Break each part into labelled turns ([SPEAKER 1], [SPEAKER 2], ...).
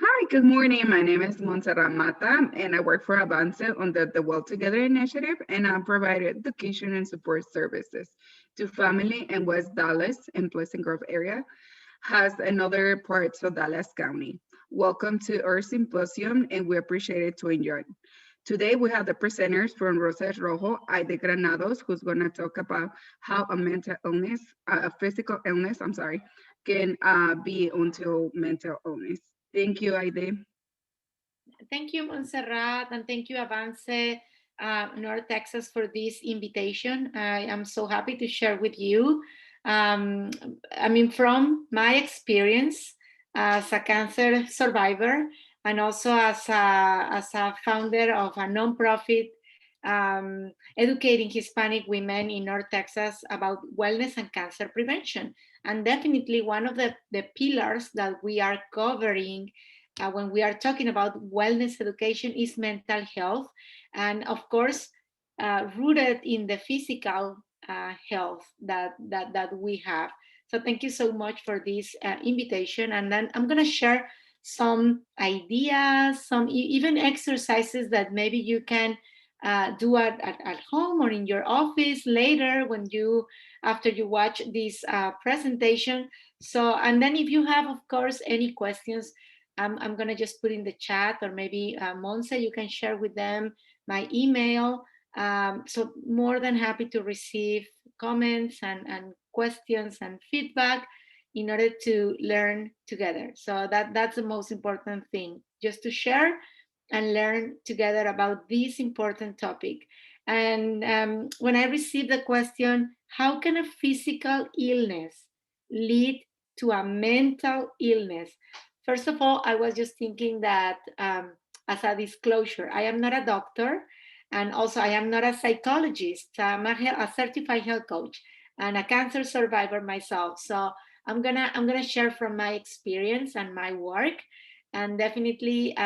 [SPEAKER 1] Hi, good morning. My name is Montserrat Mata, and I work for Avance under the Well Together initiative, and I provide education and support services to family in West Dallas and Pleasant Grove area, has another parts of Dallas County. Welcome to our symposium, and we appreciate it to enjoy. Today, we have the presenters from Rosas Rojo, Aide Granados, who's going to talk about how a mental illness, a physical illness, I'm sorry, can be until mental illness. Thank you, Aide.
[SPEAKER 2] Thank you, Montserrat, and thank you, Avance North Texas, for this invitation. I am so happy to share with you. Um, from my experience as a cancer survivor and also as a founder of a nonprofit educating Hispanic women in North Texas about wellness and cancer prevention. And definitely one of the pillars that we are covering when we are talking about wellness education is mental health, and of course, rooted in the physical health that we have. So thank you so much for this invitation, and then I'm going to share some ideas, some even exercises that maybe you can do at home or in your office later when you after you watch this presentation. So, and then if you have, of course, any questions, I'm going to just put in the chat, or maybe Monse, you can share with them my email. So more than happy to receive comments and questions and feedback in order to learn together. So that's the most important thing, just to share and learn together about this important topic. And when I received the question, how can a physical illness lead to a mental illness? First of all, I was just thinking that as a disclosure, I am not a doctor, and also I am not a psychologist. I'm a certified health coach and a cancer survivor myself. So I'm gonna share from my experience and my work, and definitely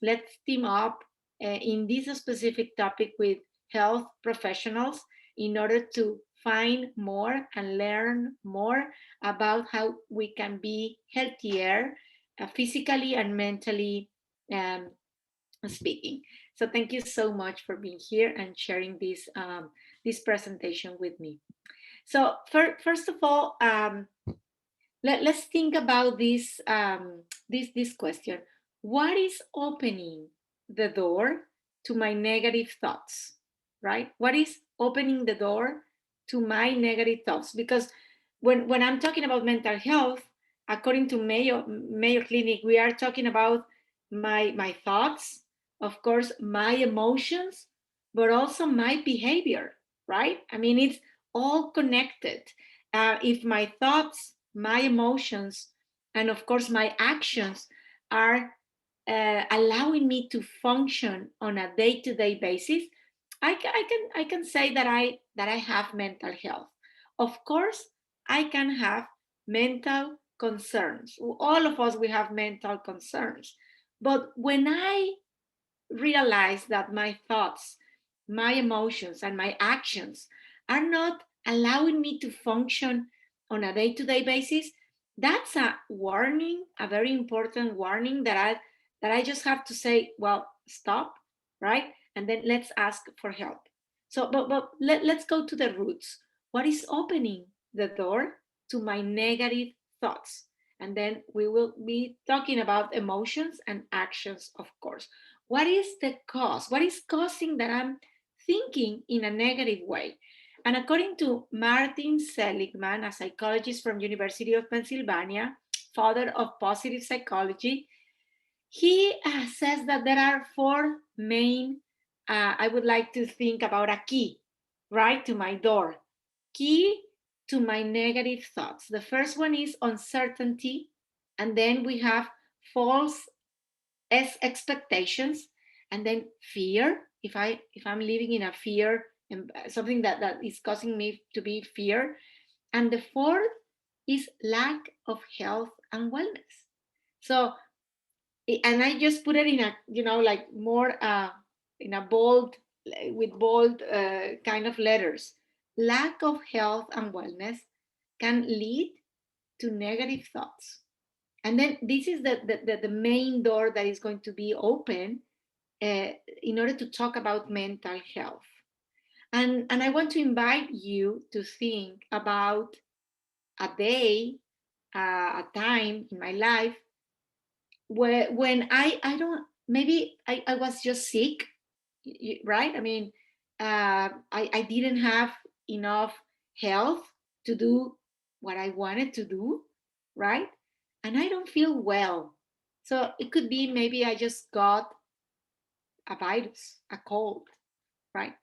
[SPEAKER 2] let's team up in this specific topic with health professionals in order to find more and learn more about how we can be healthier physically and mentally um, speaking. So thank you so much for being here and sharing this presentation with me. So first of all, let's think about this question. What is opening the door to my negative thoughts? Right? What is opening the door to my negative thoughts? Because when I'm talking about mental health, according to Mayo Clinic, we are talking about my thoughts, of course, my emotions, but also my behavior. Right? I mean, it's all connected. If my thoughts, my emotions, and of course my actions are allowing me to function on a day-to-day basis, I can say that I have mental health. Of course, I can have mental concerns. All of us, we have mental concerns. But when I realize that my thoughts, my emotions, and my actions are not allowing me to function on a day-to-day basis, that's a warning, a very important warning that I just have to say, well, stop, right? And then let's ask for help. So, but let's go to the roots. What is opening the door to my negative thoughts? And then we will be talking about emotions and actions, of course. What is the cause? What is causing that I'm thinking in a negative way? And according to Martin Seligman, a psychologist from University of Pennsylvania, father of positive psychology, he says that there are four main, I would like to think about a key, right, to my door. Key to my negative thoughts. The first one is uncertainty, and then we have false expectations, and then fear. If I'm living in a fear and something that is causing me to be fear, and the fourth is lack of health and wellness. So, and I just put it in a, like more in a bold, with bold kind of letters. Lack of health and wellness can lead to negative thoughts. And then this is the main door that is going to be open in order to talk about mental health. And I want to invite you to think about a day, a time in my life where when I don't, maybe I was just sick, right? I mean, I didn't have enough health to do what I wanted to do, right? And I don't feel well. So it could be maybe I just got a virus, a cold, right?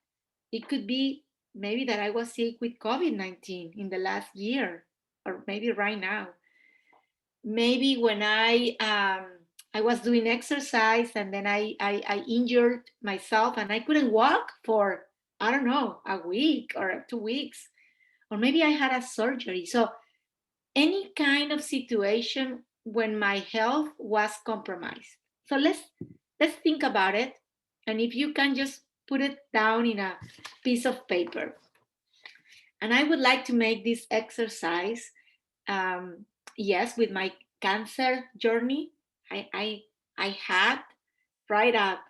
[SPEAKER 2] It could be maybe that I was sick with COVID-19 in the last year, or maybe right now. Maybe when I was doing exercise and then I injured myself and I couldn't walk for, I don't know, a week or 2 weeks, or maybe I had a surgery. So any kind of situation when my health was compromised. So let's think about it, and if you can just put it down in a piece of paper. And I would like to make this exercise, yes, with my cancer journey. I had right up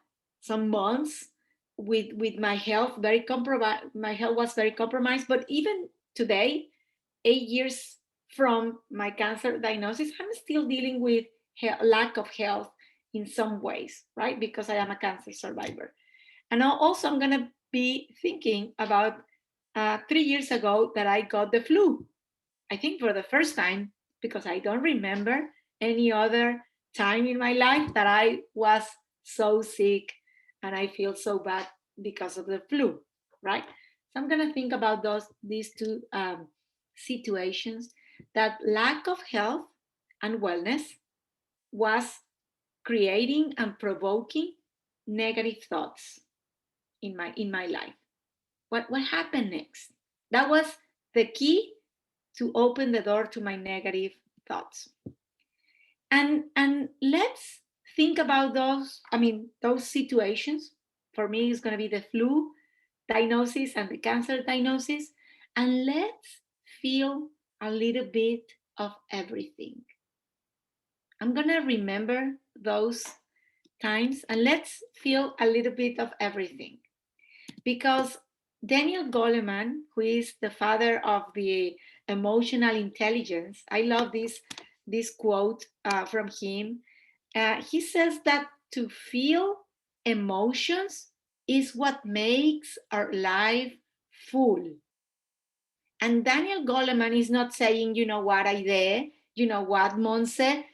[SPEAKER 2] some months with my health very compromised. My health was very compromised, but even today, 8 years from my cancer diagnosis, I'm still dealing with lack of health in some ways, right? Because I am a cancer survivor. And also, I'm going to be thinking about 3 years ago that I got the flu. I think for the first time, because I don't remember any other time in my life that I was so sick and I feel so bad because of the flu, right? So I'm going to think about these two situations, that lack of health and wellness was creating and provoking negative thoughts in my life. What happened next? That was the key to open the door to my negative thoughts. And let's think about those situations. For me, it's going to be the flu diagnosis and the cancer diagnosis. And let's feel a little bit of everything. I'm going to remember those times and let's feel a little bit of everything. Because Daniel Goleman, who is the father of the emotional intelligence, I love this quote from him. He says that to feel emotions is what makes our life full. And Daniel Goleman is not saying, you know what, Aide, you know what, Monse,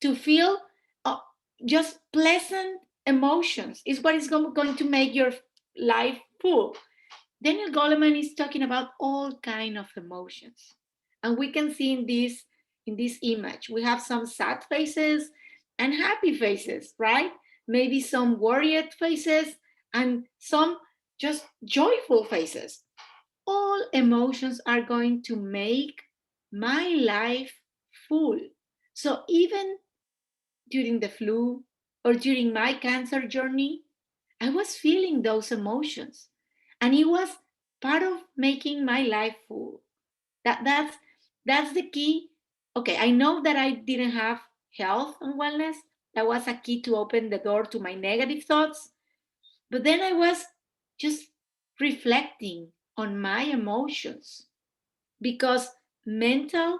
[SPEAKER 2] to feel uh, just pleasant emotions is what is going to make your life full. Daniel Goleman is talking about all kind of emotions. And we can see in this image, we have some sad faces and happy faces, right? Maybe some worried faces and some just joyful faces. All emotions are going to make my life full. So even during the flu or during my cancer journey, I was feeling those emotions. And it was part of making my life full. That's the key. Okay, I know that I didn't have health and wellness. That was a key to open the door to my negative thoughts. But then I was just reflecting on my emotions, because mental,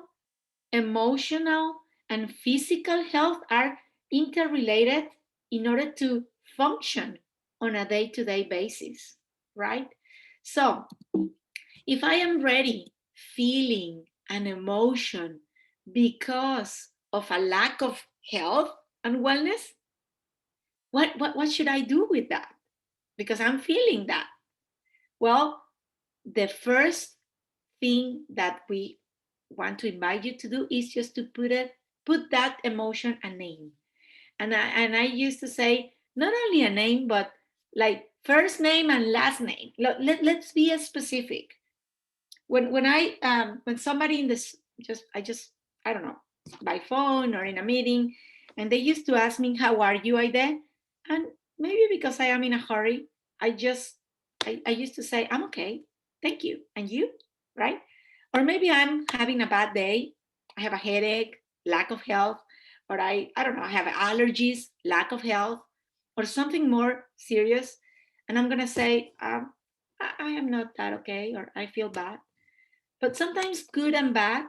[SPEAKER 2] emotional, and physical health are interrelated in order to function on a day-to-day basis, right? So if I am ready feeling an emotion because of a lack of health and wellness, what should I do with that? Because I'm feeling that. Well, the first thing that we want to invite you to do is just to put that emotion a name. And I used to say not only a name, but like first name and last name. Let's be as specific. When somebody in this I don't know, by phone or in a meeting, and they used to ask me, how are you, Aide? And maybe because I am in a hurry, I used to say, I'm okay, thank you. And you? Right? Or maybe I'm having a bad day, I have a headache, lack of health, or I don't know, I have allergies, lack of health, or something more serious, and I'm gonna say, I am not that okay, or I feel bad. But sometimes good and bad,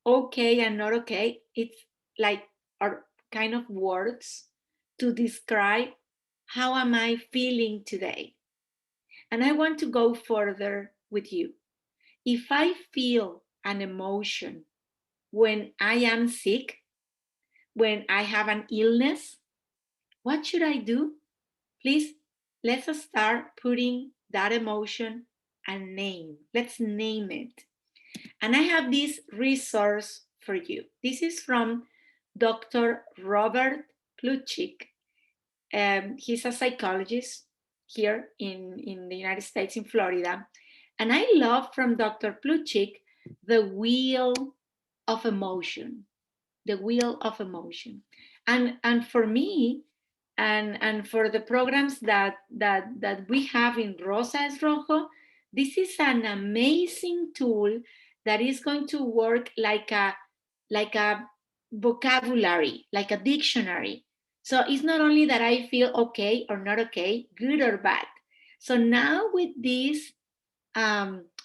[SPEAKER 2] okay and not okay, it's like are kind of words to describe how am I feeling today. And I want to go further with you. If I feel an emotion when I am sick, when I have an illness, what should I do? Please, let's start putting that emotion a name. Let's name it. And I have this resource for you. This is from Dr. Robert Plutchik. He's a psychologist here in the United States, in Florida. And I love from Dr. Plutchik the wheel of emotion, the wheel of emotion. And for me, and for the programs that we have in Rosa es Rojo, this is an amazing tool that is going to work like a vocabulary, like a dictionary. So it's not only that I feel okay or not okay, good or bad. So now with this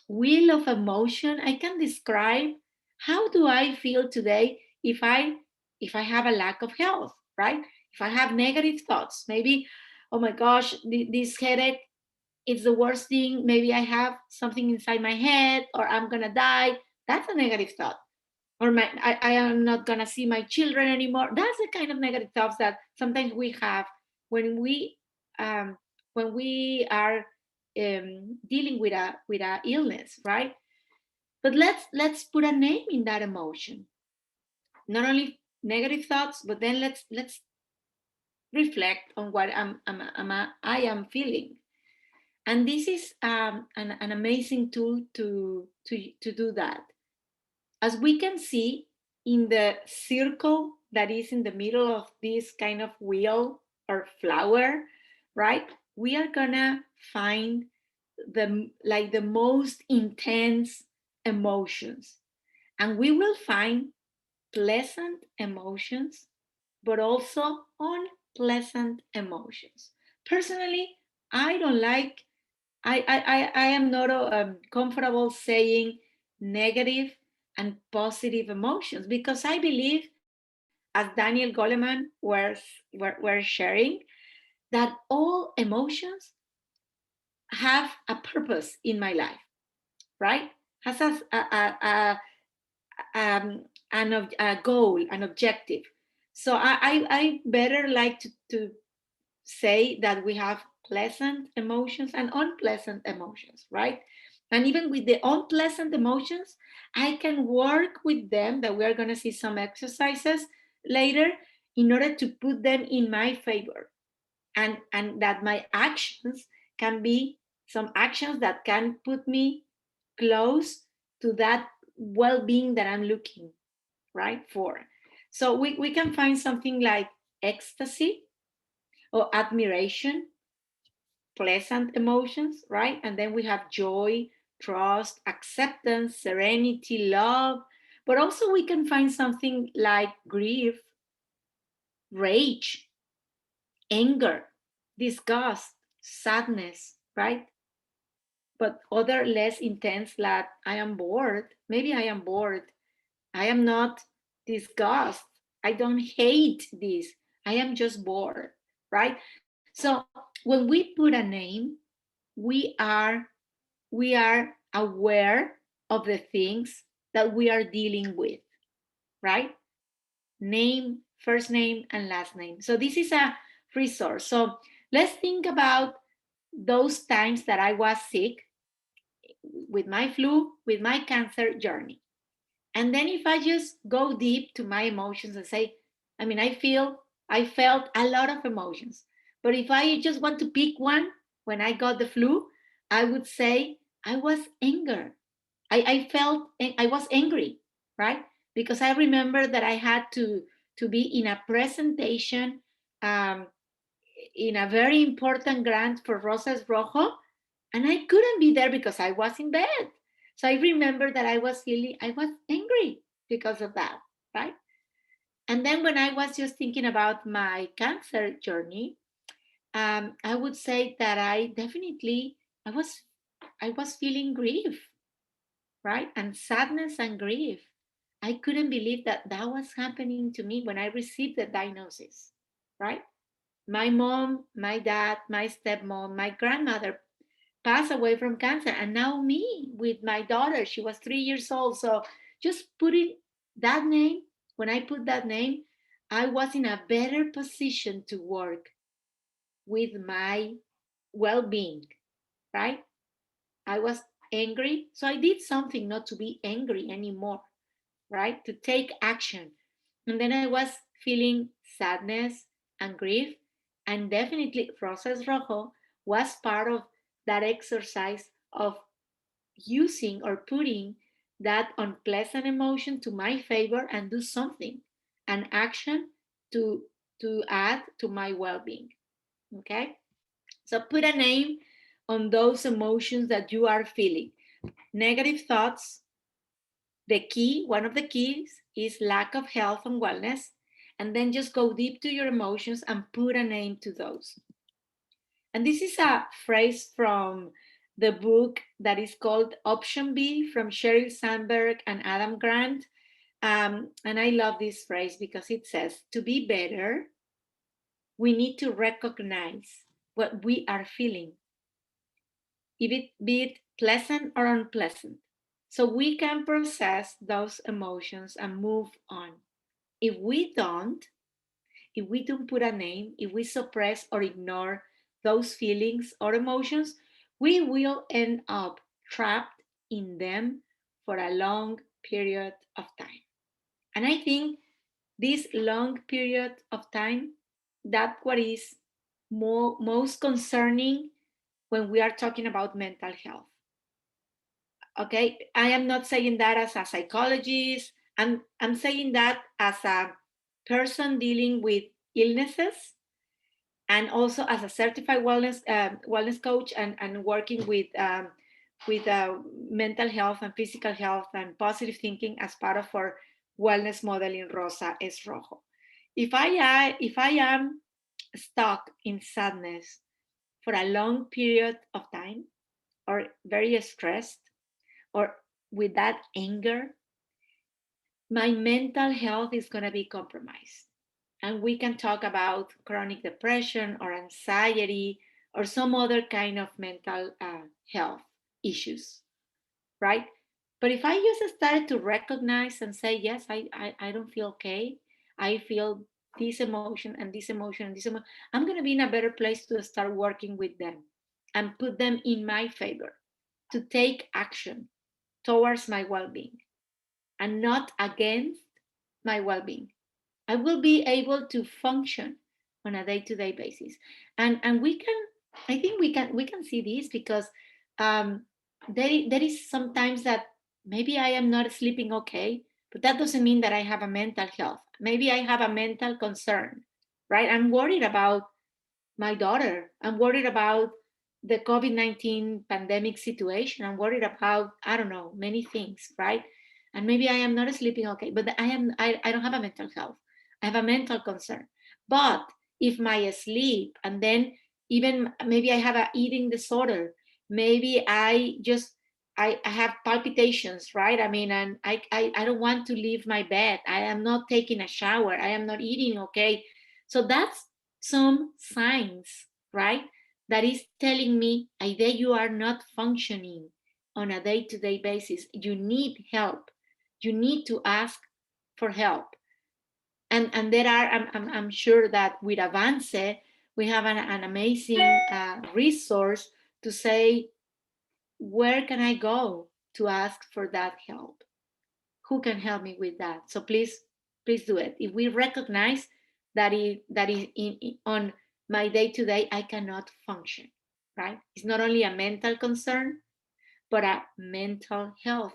[SPEAKER 2] wheel of emotion, I can describe how do I feel today if I have a lack of health, right? If I have negative thoughts, maybe, oh my gosh, this headache is the worst thing. Maybe I have something inside my head, or I'm gonna die. That's a negative thought. Or I am not gonna see my children anymore. That's the kind of negative thoughts that sometimes we have when we um, are dealing with a illness, right? But let's put a name in that emotion. Not only negative thoughts, but then let's reflect on what I am feeling. And this is an amazing tool to do that. As we can see in the circle that is in the middle of this kind of wheel or flower, right? We are gonna find the most intense emotions, and we will find pleasant emotions, but also unpleasant emotions. Personally, I don't like, I am not comfortable saying negative and positive emotions, because I believe, as Daniel Goleman were sharing, that all emotions have a purpose in my life, right? Has a goal, an objective. So I better like to say that we have pleasant emotions and unpleasant emotions, right? And even with the unpleasant emotions, I can work with them, that we are going to see some exercises later, in order to put them in my favor. And that my actions can be some actions that can put me close to that well-being that I'm looking, right, for. So we can find something like ecstasy or admiration, pleasant emotions, right? And then we have joy, trust, acceptance, serenity, love. But also we can find something like grief, rage, anger, disgust, sadness, right? But other less intense, like I am bored. Maybe I am bored. I am not disgust. I don't hate this. I am just bored, right? So when we put a name, we are we are aware of the things that we are dealing with, right? Name, first name, and last name. So this is a resource. So let's think about those times that I was sick, with my flu, with my cancer journey. And then if I just go deep to my emotions and say, I mean, I felt a lot of emotions. But if I just want to pick one, when I got the flu, I would say I was anger. I was angry, right? Because I remember that I had to be in a presentation, um, in a very important grant for Rosas Rojo, and I couldn't be there because I was in bed. So I remember that I was angry because of that, right? And then when I was just thinking about my cancer journey, I would say that I was feeling grief, right? And sadness and grief. I couldn't believe that that was happening to me when I received the diagnosis, right? My mom, my dad, my stepmom, my grandmother passed away from cancer, and now me with my daughter. She was 3 years old. So just putting that name, when I put that name, I was in a better position to work with my well being, right? I was angry. So I did something not to be angry anymore, right? To take action. And then I was feeling sadness and grief. And definitely Rosas Rojo was part of that exercise of using or putting that unpleasant emotion to my favor and do something, an action to add to my well-being. Okay, so put a name on those emotions that you are feeling. Negative thoughts, the key, one of the keys is lack of health and wellness. And then just go deep to your emotions and put a name to those. And this is a phrase from the book that is called Option B from Sheryl Sandberg and Adam Grant. And I love this phrase because it says, to be better, we need to recognize what we are feeling, be it pleasant or unpleasant, so we can process those emotions and move on. If we don't, if we don't put a name, if we suppress or ignore those feelings or emotions, we will end up trapped in them for a long period of time. And I think this long period of time, that's what is most concerning when we are talking about mental health. Okay, I am not saying that as a psychologist. I'm saying that as a person dealing with illnesses, and also as a certified wellness coach, and working with mental health and physical health and positive thinking as part of our wellness model in Rosa es Rojo. If I am stuck in sadness for a long period of time, or very stressed, or with that anger, my mental health is going to be compromised. And we can talk about chronic depression or anxiety or some other kind of mental health issues, right? But if I just started to recognize and say, yes, I don't feel okay, I feel this emotion and this emotion and this emotion, I'm going to be in a better place to start working with them and put them in my favor, to take action towards my well being and not against my well being. I will be able to function on a day-to-day basis. And we can, I think we can see this because um, there is sometimes that maybe I am not sleeping okay, but that doesn't mean that I have a mental health. Maybe I have a mental concern, right? I'm worried about my daughter. I'm worried about the COVID-19 pandemic situation. I'm worried about, I don't know, many things, right? And maybe I am not sleeping okay, but I don't have a mental health. I have a mental concern. But if my sleep, and then even maybe I have a eating disorder, maybe I have palpitations, right? I mean, and I don't want to leave my bed. I am not taking a shower. I am not eating okay. So that's some signs, right? That is telling me either you are not functioning on a day-to-day basis. You need help. You need to ask for help. And there are, I'm sure that with Avance, we have an amazing resource to say, where can I go to ask for that help? Who can help me with that? So please do it. If we recognize that is on my day to day, I cannot function, right? It's not only a mental concern, but a mental health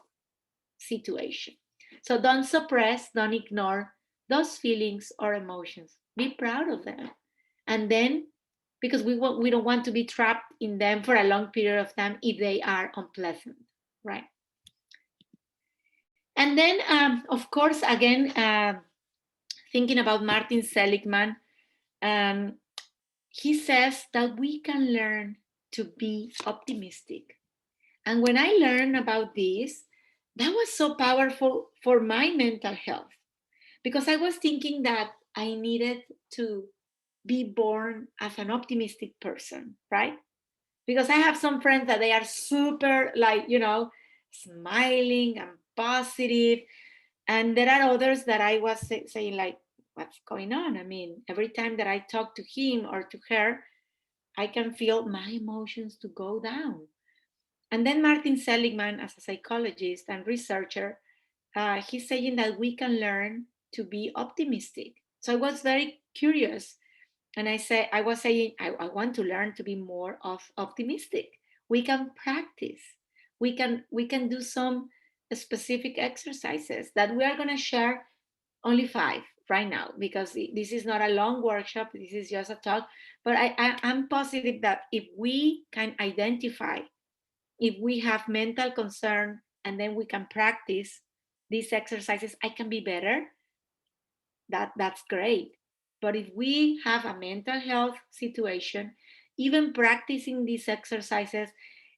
[SPEAKER 2] situation. So don't suppress, don't ignore those feelings or emotions. Be proud of them. And then, because we don't want to be trapped in them for a long period of time if they are unpleasant, right? And then, of course, again, thinking about Martin Seligman. He says that we can learn to be optimistic. And when I learned about this, that was so powerful for my mental health, because I was thinking that I needed to be born as an optimistic person, right? Because I have some friends that they are super, like, smiling and positive. And there are others that I was saying, like, what's going on? I mean, every time that I talk to him or to her, I can feel my emotions to go down. And then Martin Seligman, as a psychologist and researcher, he's saying that we can learn to be optimistic. So I was very curious, and I was saying, I want to learn to be more optimistic. We can practice. We can do some specific exercises that we are going to share, only 5 right now, because this is not a long workshop. This is just a talk. But I'm positive that if we can identify, if we have mental concern, and then we can practice these exercises, I can be better. That's great. But if we have a mental health situation, even practicing these exercises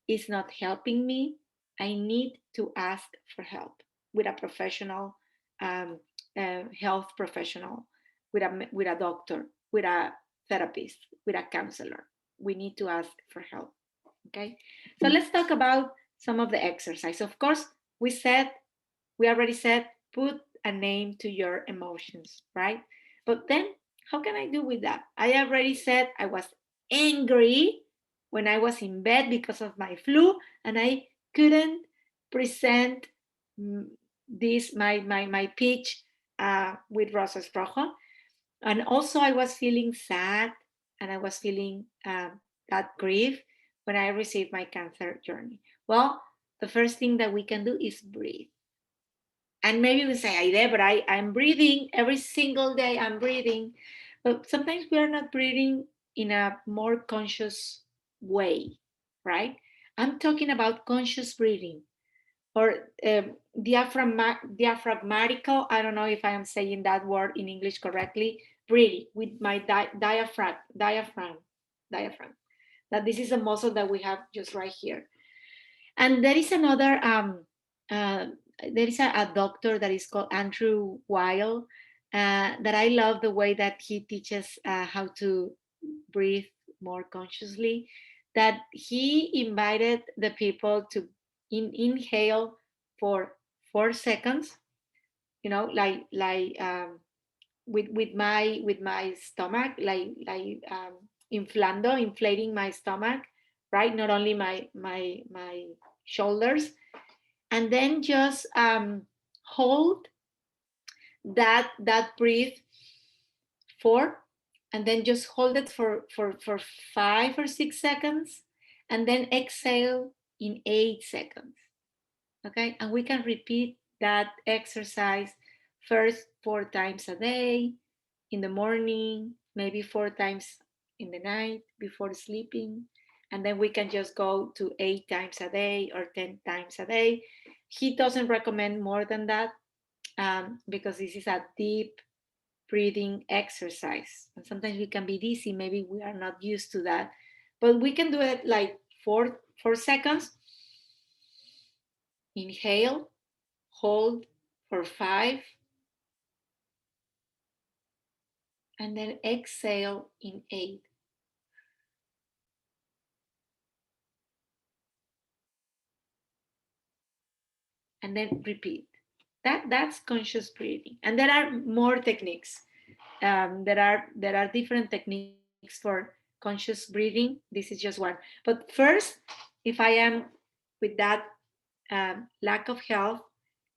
[SPEAKER 2] is not helping me, I need to ask for help with a professional, um, health professional, with a doctor, with a therapist, with a counselor. We need to ask for help. Okay, so let's talk about some of the exercise. Of course, we already said, put a name to your emotions, right? But then how can I do with that? I already said I was angry when I was in bed because of my flu, and I couldn't present this my pitch with Rosas Rojo. And also I was feeling sad, and I was feeling that grief when I received my cancer journey. Well, the first thing that we can do is breathe. And maybe we say, Aide, but I'm breathing every single day, I'm breathing. But sometimes we are not breathing in a more conscious way, right? I'm talking about conscious breathing, or diaphragmatical. I don't know if I am saying that word in English correctly. Breathing with my diaphragm. That this is a muscle that we have just right here. And there is another, uh, there is a doctor that is called Andrew Weil, that I love the way that he teaches how to breathe more consciously. That he invited the people to inhale for 4 seconds, with my stomach, inflating my stomach, right? Not only my shoulders, and then just hold that breath for, and then just hold it for 5 or 6 seconds, and then exhale in 8 seconds. Okay, and we can repeat that exercise first 4 times a day, in the morning, maybe 4 times in the night before sleeping, and then we can just go to 8 times a day or 10 times a day. He doesn't recommend more than that, because this is a deep breathing exercise, and sometimes we can be dizzy. Maybe we are not used to that, but we can do it like 4 seconds. Inhale, hold for 5, and then exhale in 8. And then repeat. That's conscious breathing. And there are more techniques. There are different techniques for conscious breathing. This is just one. But first, if I am with that lack of health,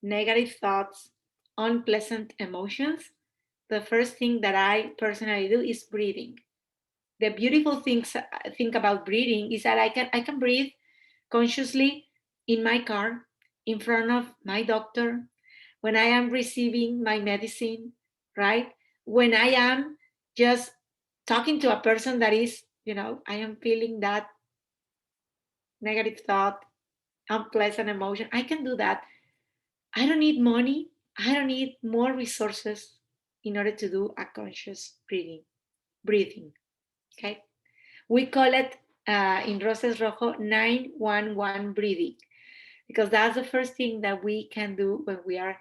[SPEAKER 2] negative thoughts, unpleasant emotions, the first thing that I personally do is breathing. The beautiful thing about breathing is that I can breathe consciously in my car, in front of my doctor, when I am receiving my medicine, right? When I am just talking to a person that is, I am feeling that negative thought, unpleasant emotion. I can do that. I don't need money. I don't need more resources. in order to do a conscious breathing. Okay, we call it in Roses Rojo 911 breathing, because that's the first thing that we can do when we are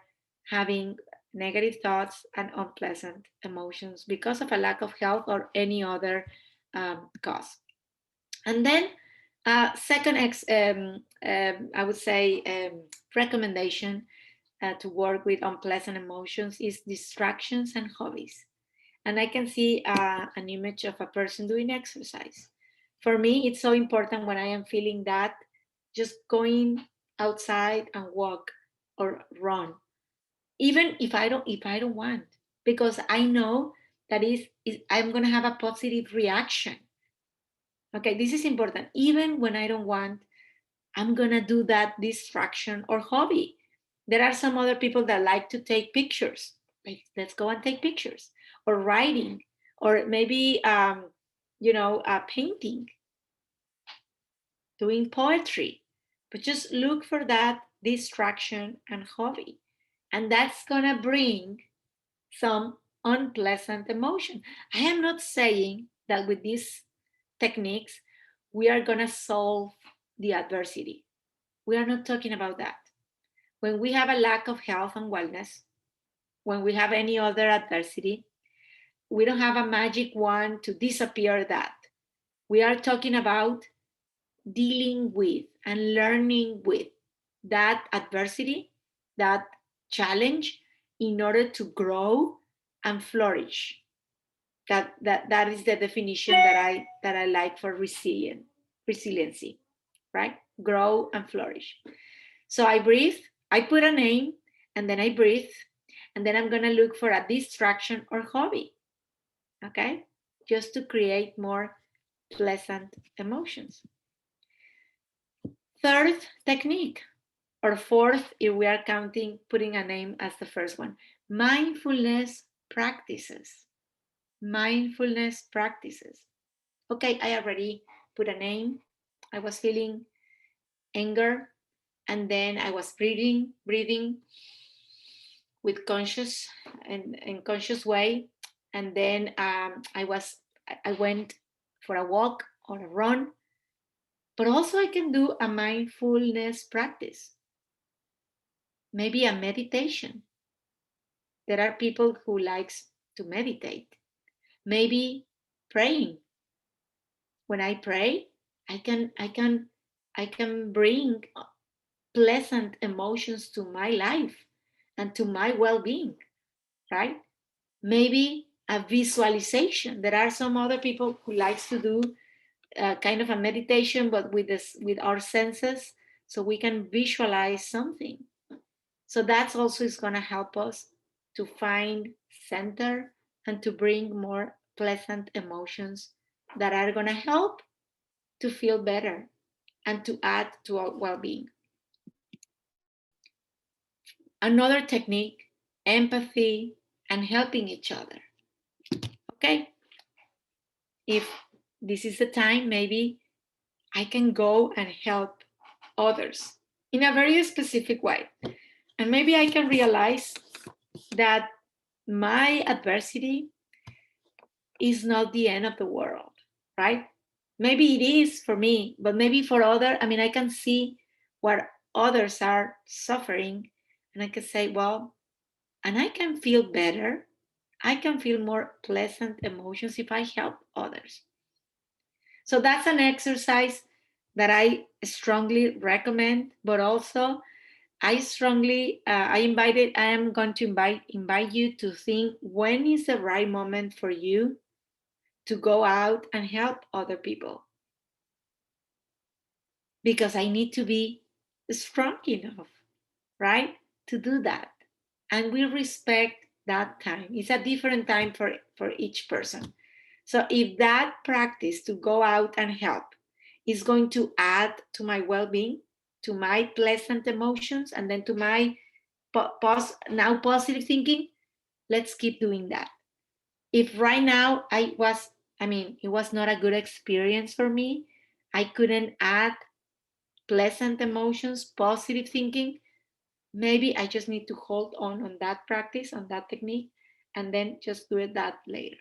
[SPEAKER 2] having negative thoughts and unpleasant emotions because of a lack of health or any other cause. And then second, I would say recommendation to work with unpleasant emotions is distractions and hobbies. And I can see an image of a person doing exercise. For me, it's so important when I am feeling that, just going outside and walk or run, even if I don't want, because I know that is I'm gonna have a positive reaction. Okay, this is important. Even when I don't want, I'm gonna do that distraction or hobby. There are some other people that like to take pictures. Let's go and take pictures, or writing, or maybe painting, doing poetry. But just look for that distraction and hobby, and that's gonna bring some unpleasant emotion. I am not saying that with these techniques we are gonna solve the adversity. We are not talking about that. When we have a lack of health and wellness, when we have any other adversity, we don't have a magic wand to disappear that. We are talking about dealing with and learning with that adversity, that challenge, in order to grow and flourish. That is the definition that I like for resiliency, right? Grow and flourish. So I breathe, I put a name, and then I breathe, and then I'm gonna look for a distraction or hobby, okay? Just to create more pleasant emotions. Third technique, or fourth, if we are counting, putting a name as the first one, mindfulness practices. Mindfulness practices. Okay, I already put a name. I was feeling anger, and then I was breathing with conscious and conscious way, and then I went for a walk or a run. But also I can do a mindfulness practice, maybe a meditation. There are people who likes to meditate. Maybe praying. When I pray, I can bring pleasant emotions to my life and to my well-being, right? Maybe a visualization. There are some other people who likes to do kind of a meditation, but with our senses, so we can visualize something. So that's also is going to help us to find center and to bring more pleasant emotions that are going to help to feel better and to add to our well-being. Another technique, empathy and helping each other. Okay, if this is the time, maybe I can go and help others in a very specific way. And maybe I can realize that my adversity is not the end of the world, right? Maybe it is for me, but maybe for others, I can see what others are suffering, and I can say, well, and I can feel better. I can feel more pleasant emotions if I help others. So that's an exercise that I strongly recommend, but also I am going to invite you to think, when is the right moment for you to go out and help other people? Because I need to be strong enough, right, to do that. And we respect that time. It's a different time for each person. So if that practice to go out and help is going to add to my well-being, to my pleasant emotions, and then to my now positive thinking, let's keep doing that. If right now it was not a good experience for me, I couldn't add pleasant emotions, positive thinking, maybe I just need to hold on that practice, on that technique, and then just do it that later.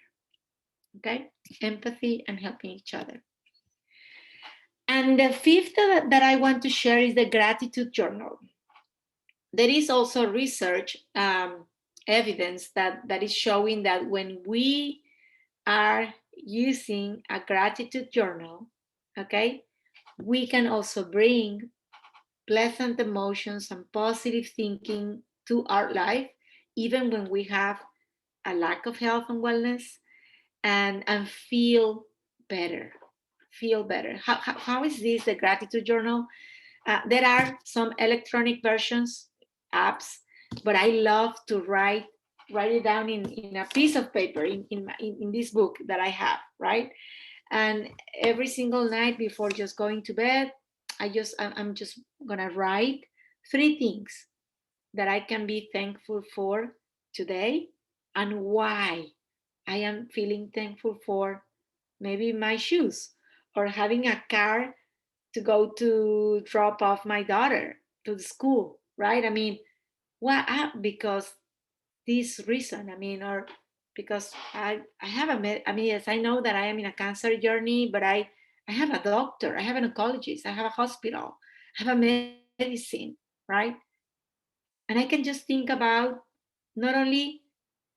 [SPEAKER 2] Okay, empathy and helping each other. And the fifth that I want to share is the gratitude journal. There is also research evidence that is showing that when we are using a gratitude journal, okay, we can also bring pleasant emotions and positive thinking to our life, even when we have a lack of health and wellness, and feel better. Feel better. How is this the gratitude journal? There are some electronic versions, apps, but I love to write it down in a piece of paper in this book that I have, right? And every single night before just going to bed, I'm just gonna write 3 things that I can be thankful for today and why I am feeling thankful for maybe my shoes or having a car to go to drop off my daughter to the school, right? I mean, why? Because this reason, I mean, or because I have I mean, yes, I know that I am in a cancer journey, but I have a doctor, I have an oncologist, I have a hospital, I have a medicine, right? And I can just think about not only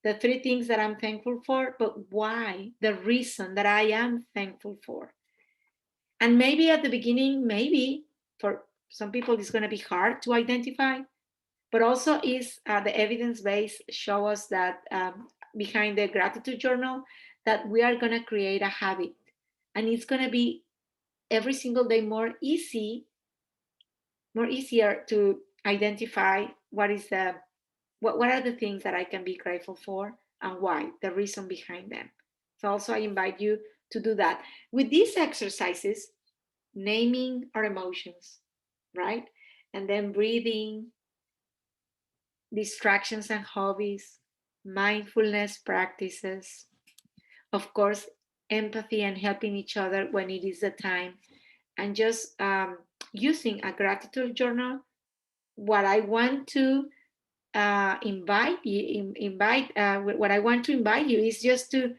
[SPEAKER 2] the 3 things that I'm thankful for, but why, the reason that I am thankful for. And maybe at the beginning, maybe for some people it's going to be hard to identify, but also is the evidence base show us that behind the gratitude journal that we are going to create a habit, and it's going to be every single day more easier to identify what are the things that I can be grateful for and why, the reason behind them. So also I invite you to do that. With these exercises, naming our emotions, right? And then breathing, distractions and hobbies, mindfulness practices, of course, empathy and helping each other when it is the time, and just using a gratitude journal. What I want to what I want to invite you is just to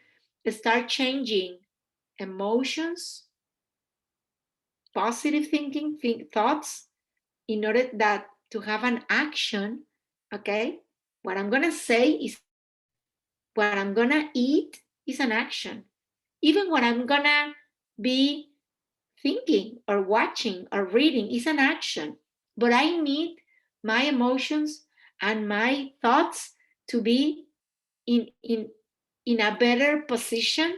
[SPEAKER 2] start changing emotions, positive thinking, thoughts, in order that to have an action. Okay, what I'm gonna say is an action. What I'm gonna eat is an action. Even what I'm gonna be thinking or watching or reading is an action. But I need my emotions and my thoughts to be in in in a better position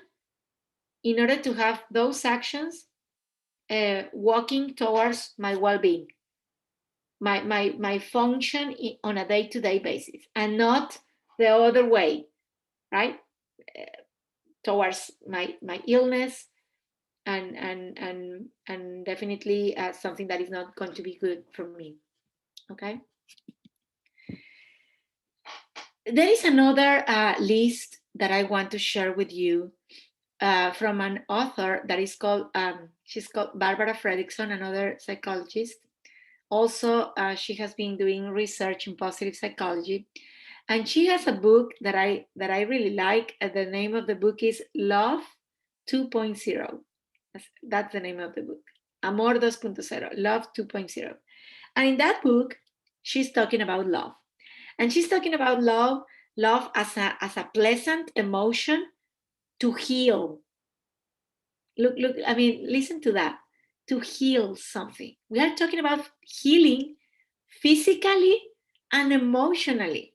[SPEAKER 2] in order to have those actions walking towards my well-being, my function on a day-to-day basis, and not the other way, right? Towards my illness, and definitely something that is not going to be good for me. Okay. There is another list that I want to share with you from an author that is called she's called Barbara Fredrickson, another psychologist. Also, she has been doing research in positive psychology, and she has a book that I really like. The name of the book is Love 2.0. That's the name of the book. Amor 2.0, Love 2.0. And in that book, she's talking about love. And she's talking about love as a pleasant emotion to heal. Look, I mean, listen to that. To heal something. We are talking about healing physically and emotionally.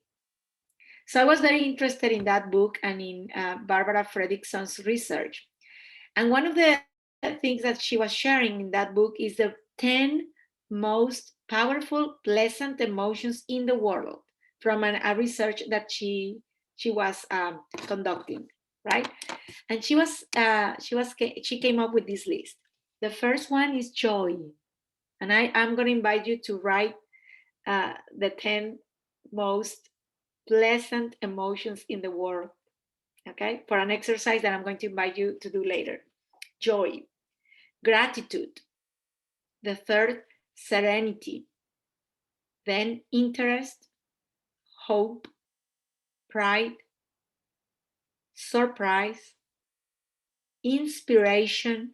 [SPEAKER 2] So I was very interested in that book and in Barbara Fredrickson's research. And one of the things that she was sharing in that book is the 10 most powerful, pleasant emotions in the world from a research that she was conducting, right? And she came up with this list. The first one is joy, and I'm going to invite you to write the 10 most pleasant emotions in the world, okay? For an exercise that I'm going to invite you to do later. Joy, gratitude, the third, serenity, then interest, hope, pride, surprise, inspiration,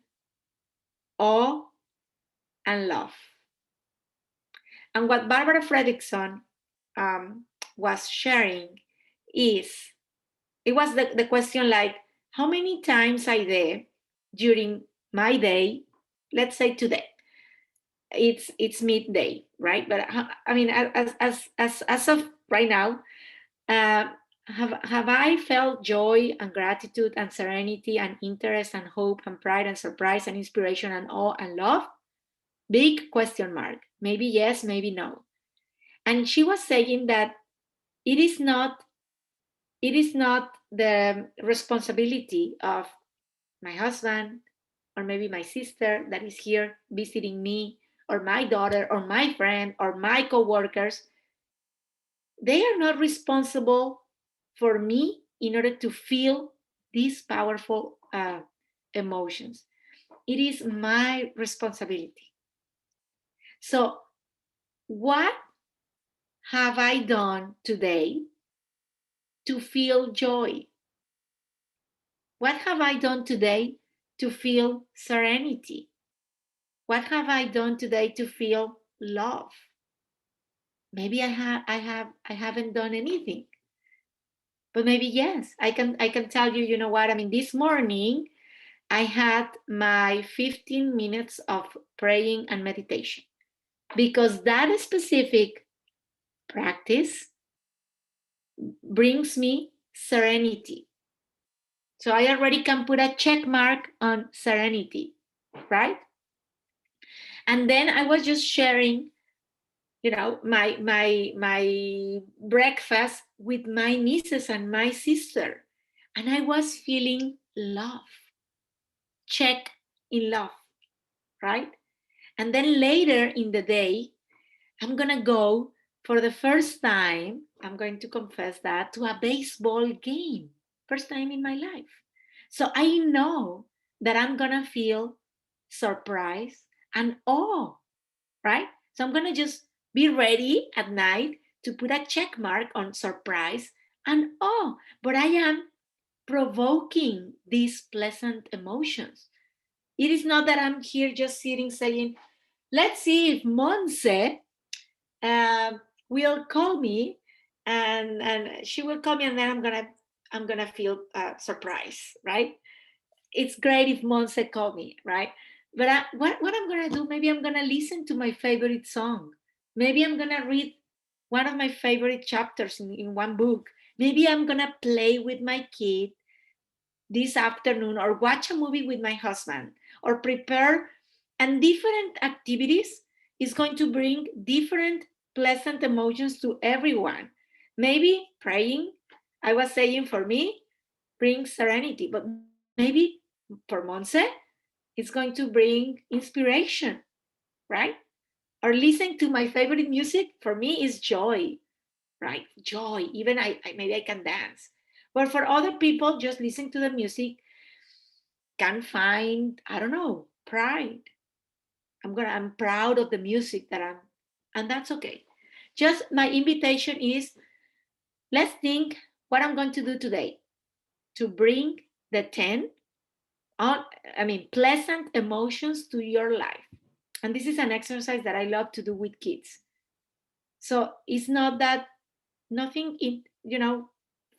[SPEAKER 2] awe, and love. And what Barbara Fredrickson was sharing is, it was the question like, how many times a day during my day, let's say today, it's midday, right? But I mean, as of right now, have I felt joy and gratitude and serenity and interest and hope and pride and surprise and inspiration and awe and love? Big question mark. Maybe yes, maybe no. And she was saying that it is not the responsibility of my husband or maybe my sister that is here visiting me, or my daughter or my friend or my coworkers. They are not responsible for me in order to feel these powerful emotions. It is my responsibility. So what have I done today to feel joy? What have I done today to feel serenity? What have I done today to feel love? Maybe I haven't done anything. But maybe yes, I can tell you, you know what? I mean, this morning I had my 15 minutes of praying and meditation, because that specific practice brings me serenity. So I already can put a check mark on serenity, right? And then I was just sharing, you know, my breakfast with my nieces and my sister, and I was feeling love. Check in love, right? And then later in the day, I'm gonna go for the first time, I'm going to confess that, to a baseball game. First time in my life. So I know that I'm gonna feel surprise and awe, right? So I'm gonna just be ready at night to put a check mark on surprise and awe. But I am provoking these pleasant emotions. It is not that I'm here just sitting saying, let's see if Monse will call me, and she will call me, and then I'm gonna feel surprised, right? It's great if Monse called me, right? But what I'm gonna do? Maybe I'm gonna listen to my favorite song. Maybe I'm gonna read one of my favorite chapters in one book. Maybe I'm gonna play with my kid this afternoon, or watch a movie with my husband, or prepare. And different activities is going to bring different pleasant emotions to everyone. Maybe praying, I was saying, for me, brings serenity, but maybe for Monse, it's going to bring inspiration, right? Or listening to my favorite music, for me, is joy, right? Joy. Even I maybe I can dance. But for other people, just listening to the music can find, I don't know, pride. I'm proud of the music that and that's okay. Just my invitation is, let's think what I'm going to do today to bring the 10 on, I mean, pleasant emotions to your life. And this is an exercise that I love to do with kids. So it's not that nothing,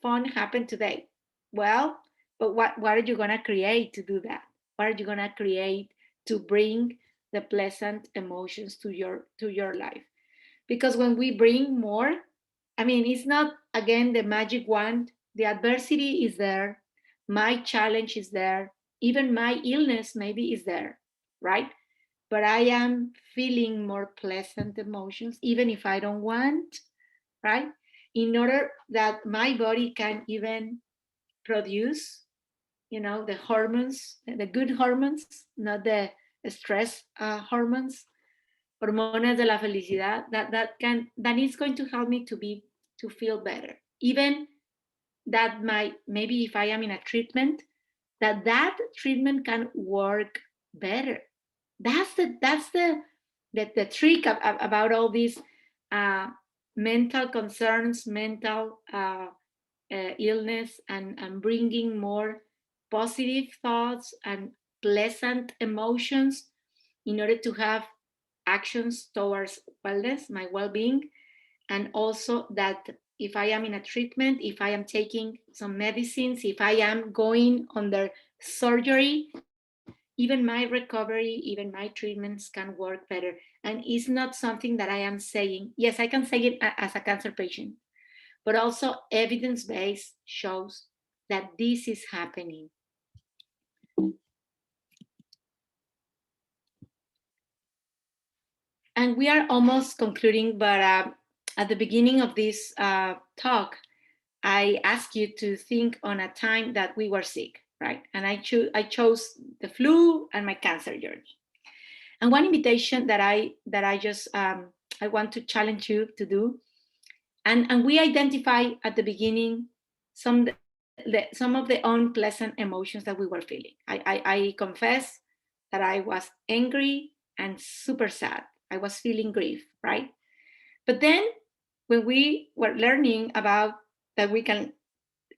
[SPEAKER 2] fun happened today. Well, but what are you gonna create to do that? What are you gonna create to bring the pleasant emotions to your life? Because when we bring more, I mean, it's not again the magic wand. The adversity is there, my challenge is there, even my illness maybe is there, right? But I am feeling more pleasant emotions, even if I don't want, right? In order that my body can even produce, the hormones, the good hormones, not the stress hormones, hormonas de la felicidad, that is going to help me to feel better. Even that maybe if I am in a treatment, that treatment can work better. That's the trick about all these uh, mental concerns, mental illness, and bringing more positive thoughts and pleasant emotions in order to have actions towards wellness, my well-being. And also that if I am in a treatment, if I am taking some medicines, if I am going under surgery, even my recovery, even my treatments can work better. And it's not something that I am saying. Yes, I can say it as a cancer patient, but also evidence-based shows that this is happening. And we are almost concluding, but at the beginning of this talk, I asked you to think on a time that we were sick, right? And I chose the flu and my cancer journey. And one invitation that I just I want to challenge you to do, and we identify at the beginning some of the unpleasant emotions that we were feeling. I confess that I was angry and super sad. I was feeling grief, right? But then when we were learning about that we can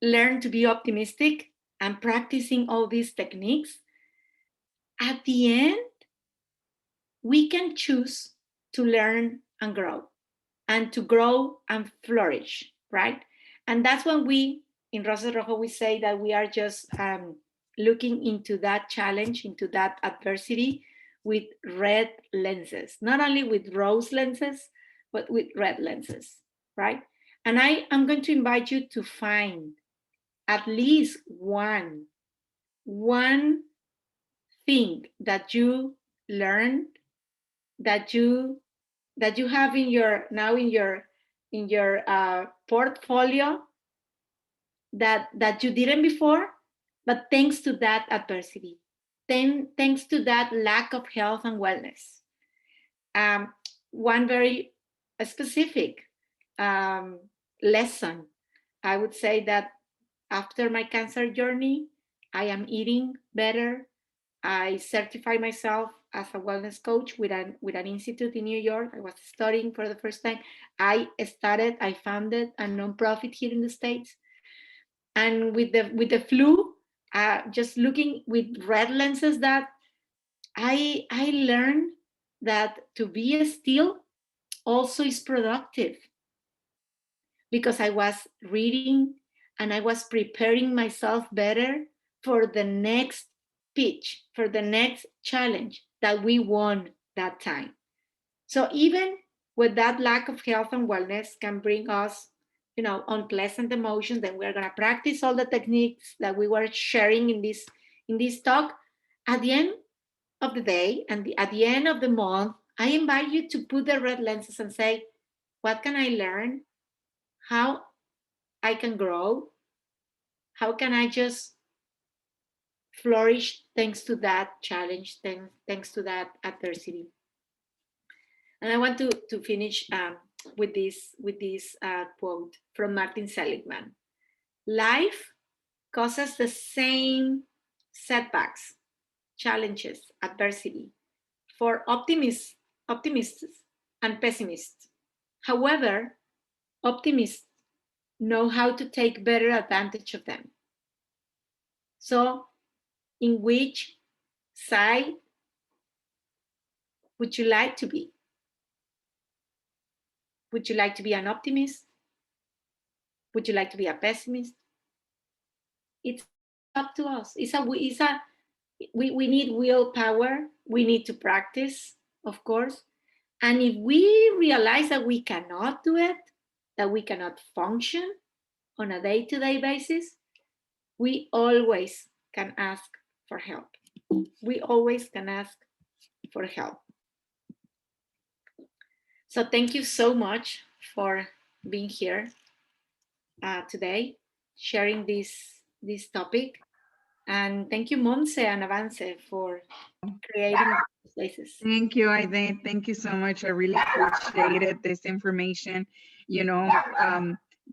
[SPEAKER 2] learn to be optimistic and practicing all these techniques, at the end, we can choose to learn and grow, and to grow and flourish, right? And that's when we, in Rosas Rojo, we say that we are just looking into that challenge, into that adversity with red lenses, not only with rose lenses, but with red lenses, right? And I am going to invite you to find at least one thing that you learned, that you have in your now in your portfolio, that you didn't before, but thanks to that adversity, then thanks to that lack of health and wellness. One very specific lesson, I would say that after my cancer journey, I am eating better. I certified myself as a wellness coach with an institute in New York. I was studying for the first time. I founded a nonprofit here in the States. And with the flu, just looking with red lenses, that I learned that to be still also is productive, because I was reading and I was preparing myself better for the next pitch, for the next challenge that we won that time. So even with that lack of health and wellness can bring us, unpleasant emotions, then we're going to practice all the techniques that we were sharing in this talk. At the end of the day and at the end of the month, I invite you to put the red lenses and say, what can I learn? How I can grow? How can I just flourish thanks to that challenge, thanks to that adversity? And I want to finish with this quote from Martin Seligman. Life causes the same setbacks, challenges, adversity for optimists and pessimists. However, optimists know how to take better advantage of them. So, in which side would you like to be? Would you like to be an optimist? Would you like to be a pessimist? It's up to us. We need willpower. We need to practice, of course. And if we realize that we cannot do it, that we cannot function on a day-to-day basis, we always can ask for help. We always can ask for help. So thank you so much for being here today, sharing this topic. And thank you, Monse and Avance, for creating places.
[SPEAKER 1] Thank you, Aide. Thank you so much. I really appreciated this information.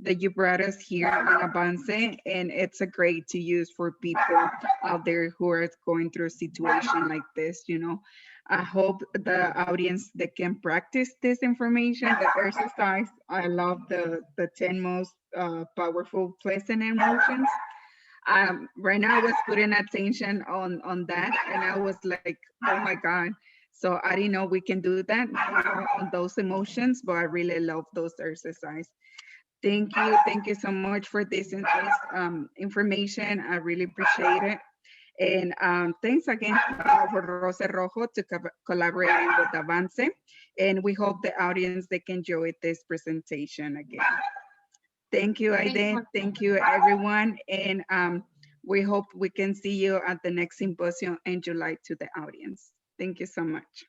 [SPEAKER 1] that you brought us here on Avance, and it's a great to use for people out there who are going through a situation like this, you know. I hope the audience that can practice this information, the exercise. I love the 10 most powerful pleasant emotions. Right now I was putting attention on that, and I was like, oh my God. So I didn't know we can do that on those emotions, but I really love those exercises. Thank you so much for this information. I really appreciate it. And thanks again for Rosa Rojo to collaborating with Avance. And we hope the audience they can enjoy this presentation again. Thank you,
[SPEAKER 2] Thank you,
[SPEAKER 1] Aiden. Thank you, everyone. And we hope we can see you at the next symposium in July to the audience. Thank you so much.